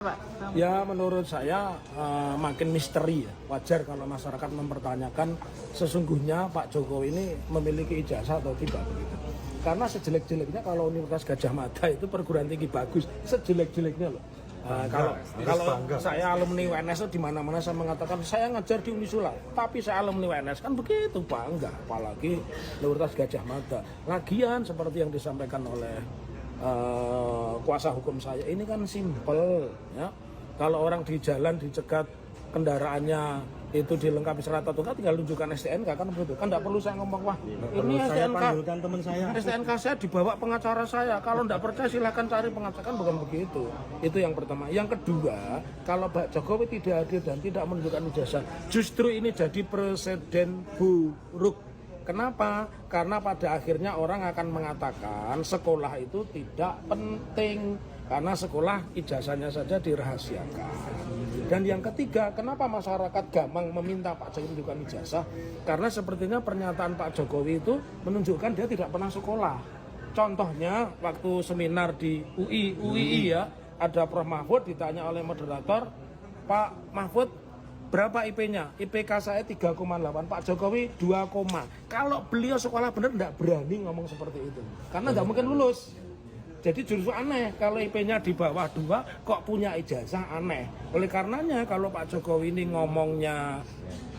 Pak? Ya menurut saya makin misteri ya. Wajar kalau masyarakat mempertanyakan sesungguhnya Pak Jokowi ini memiliki ijazah atau tidak begitu. Karena sejelek-jeleknya kalau Universitas Gadjah Mada itu perguruan tinggi bagus, sejelek-jeleknya loh. Kalau saya alumni UNS di mana-mana saya mengatakan saya ngajar di Unisula, tapi saya alumni UNS kan begitu bangga, apalagi Universitas Gadjah Mada. Lagian seperti yang disampaikan oleh kuasa hukum saya ini kan simpel ya. Kalau orang di jalan dicegat kendaraannya itu dilengkapi serat atau enggak, tinggal tunjukkan STNK kan begitu. Kan enggak perlu saya ngomong wah ini STNK teman saya. STNK saya dibawa pengacara saya. Kalau enggak percaya silahkan cari pengacara, kan bukan begitu. Itu yang pertama. Yang kedua, kalau Pak Jokowi tidak hadir dan tidak menunjukkan ijazah, justru ini jadi presiden buruk. Kenapa? Karena pada akhirnya orang akan mengatakan sekolah itu tidak penting karena sekolah ijazahnya saja dirahasiakan. Dan yang ketiga, kenapa masyarakat gampang meminta Pak Jokowi menunjukkan ijazah? Karena sepertinya pernyataan Pak Jokowi itu menunjukkan dia tidak pernah sekolah. Contohnya waktu seminar di UII ya, ada Prof Mahfud ditanya oleh moderator, Pak Mahfud berapa IP-nya? IPK saya 3,8, Pak Jokowi 2, kalau beliau sekolah benar tidak berani ngomong seperti itu karena tidak mungkin lulus. Jadi justru aneh kalau IP-nya di bawah 2 kok punya ijazah, aneh. Oleh karenanya kalau Pak Jokowi ini ngomongnya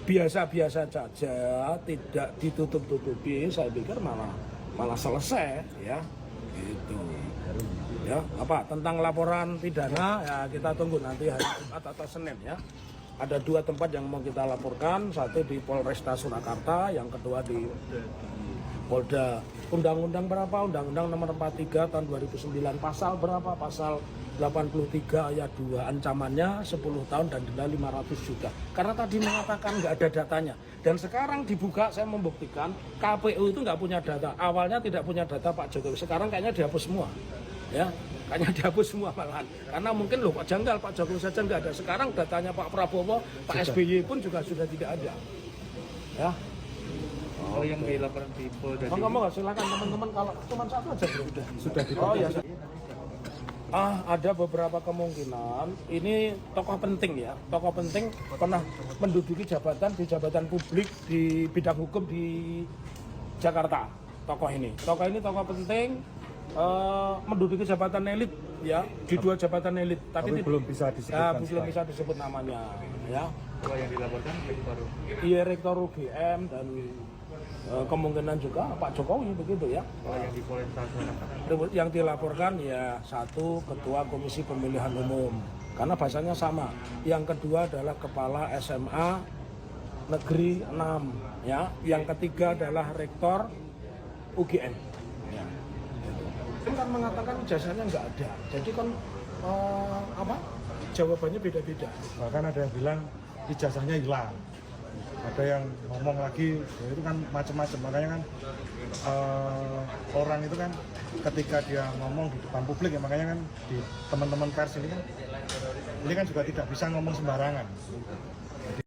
biasa-biasa saja, tidak ditutup-tutupi, saya pikir malah selesai ya. Gitu. Ya, apa tentang laporan pidana ya kita tunggu nanti hari Jumat atau Senin ya. Ada 2 tempat yang mau kita laporkan, satu di Polresta Surakarta, yang kedua di Polda. Undang-undang berapa? Undang-undang nomor 43 tahun 2009. Pasal berapa? Pasal 83 ayat 2. Ancamannya 10 tahun dan denda 500 juta. Karena tadi mengatakan nggak ada datanya. Dan sekarang dibuka, saya membuktikan KPU itu nggak punya data. Awalnya tidak punya data Pak Jokowi. Sekarang kayaknya dihapus semua. Ya, kayaknya dihapus semua malahan. Karena mungkin loh kok janggal Pak Jokowi saja nggak ada. Sekarang datanya Pak Prabowo, Pak SBY pun juga sudah tidak ada. Ya. Oh, yang dilaporkan di Polda. Ngomong nggak silakan teman-teman, kalau cuma satu aja bro. Sudah di. Oh ya. Ada beberapa kemungkinan. Ini tokoh penting ya. Tokoh penting pernah menduduki jabatan di jabatan publik di bidang hukum di Jakarta. Tokoh ini tokoh penting. Menduduki jabatan elit ya, di 2 jabatan elit, tapi belum bisa disebut belum bisa disebut namanya ya. Kalau yang dilaporkan rektor. Iya, rektor UGM dan kemungkinan juga Pak Jokowi begitu ya. Kalau yang di Polresta Surakarta. Yang dilaporkan ya satu ketua Komisi Pemilihan Umum karena bahasanya sama. Yang kedua adalah kepala SMA Negeri 6 ya. Yang ketiga adalah rektor UGM. Ya. Kan mengatakan ijazahnya nggak ada, jadi kan jawabannya beda-beda. Bahkan ada yang bilang ijazahnya hilang, ada yang ngomong lagi ya itu kan macam-macam. Makanya kan orang itu kan ketika dia ngomong di depan publik ya, makanya kan di teman-teman pers ini kan juga tidak bisa ngomong sembarangan.